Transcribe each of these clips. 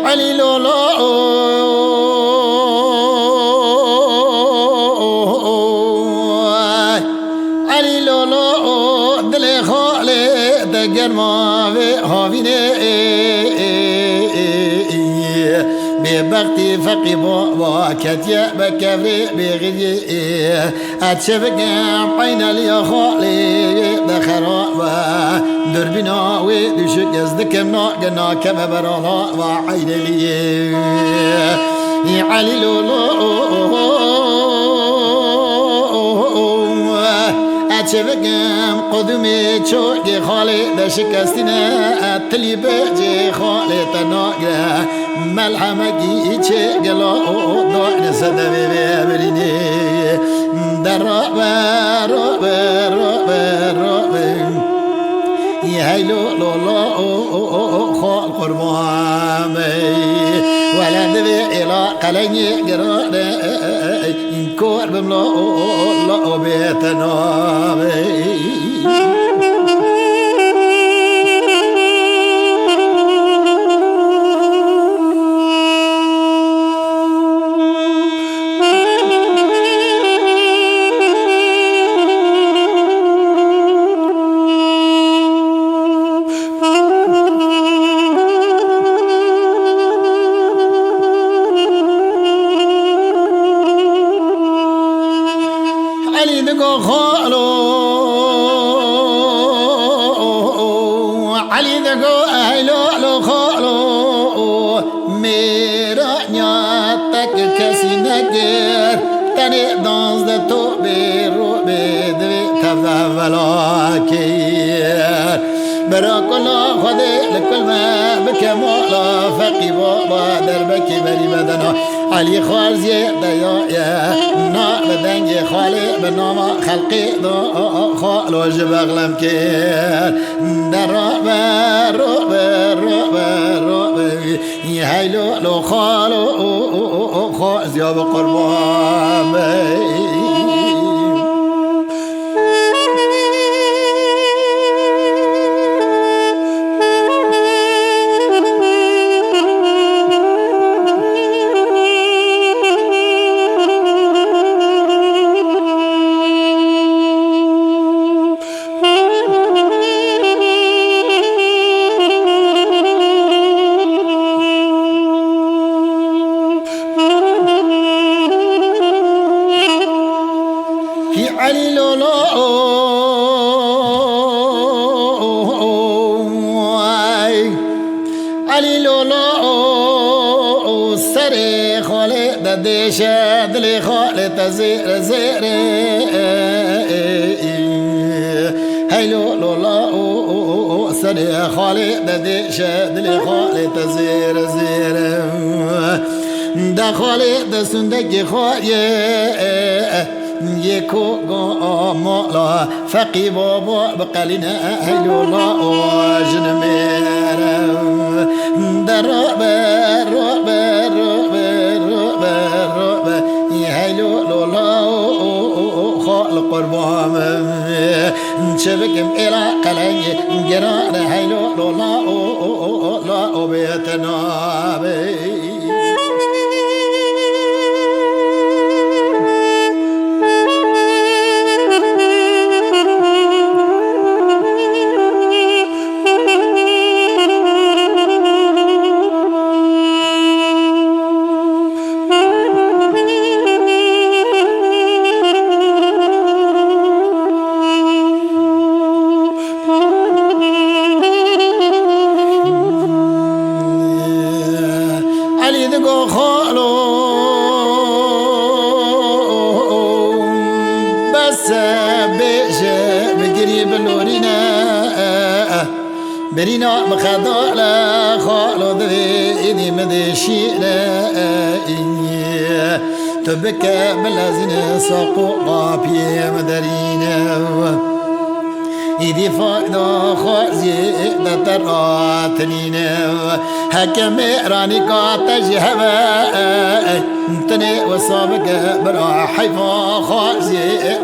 علي لولو علي لولو دل خاله دگر ما و هاوینه ببختي فقي بوا كتيا بكفري بغدي اتشبكم عين لي خالي دخرا دربنا ودشك يزدكم ناقنا كما برانا وعين لي علي لولو اتشبكم قدمي چوكي خالي دشكستنا اتلي بجي خالي تناقا ملحمكي چه گلا داین صدوی ببرینی در رابر یهیلو لولا خال قربامي ولد بي الى قلني قراني این کور بملا لا بیتنامي علي دغو اهلو خالو میرا نياتك كسي نگر تني دانز ده تو برو بدوي تفضا ولاكير برا كلا خده لكل ما بكمالا فقي بابا دربكي بري بدنا علي خارزي ديايا نا بدنجي خالي بناما خلقي دو خالو جبغلم كير در رابر يهيلو لو خالو خازي بقربامي علي لولو علي لولو سري خالي دديش دلي خالي تزير زير هاي لولو سري خالي دديش دلي خالي تزير زير دا خالي دسندك خالي يكو مالا فقي بابا بقلنا هيلولا وجنمير درابر هيلولا خال قربام شبكم إلى قلني جران هيلولا لا بيتنا برينا مخدالا خالو ذي إني مدشينا تبكى بلازين ساقو قابي مدرينا إذي فايدا خازي دتراتنينا حكم راني قاتج هوا انتني وصابك برا حيفا خازي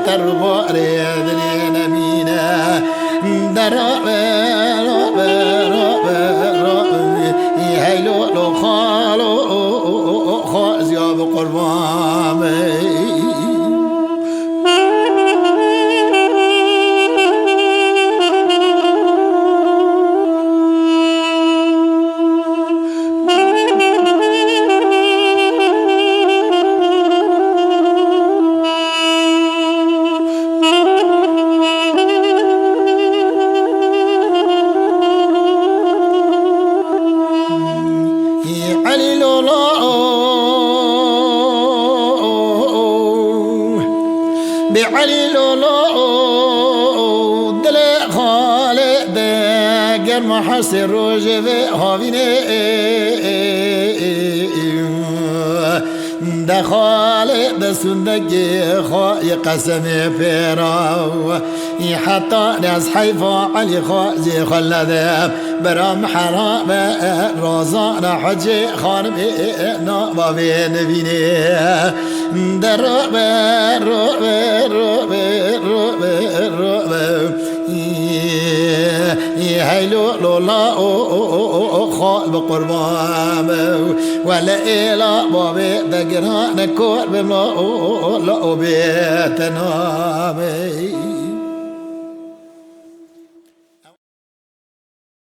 تربو ريدني نمينا درابر هيلو لو علي لولو دل خالد گرم حسر روجه هاوینه دخال سندگی خواه قسم پیراو حتی از حیفا علی خوازی خلده برام حرام رازان حج خانم ناباوی نبینه در هيلو لولا خال بقربان ولا إلا بابي دقران كور بملا لا بيتنا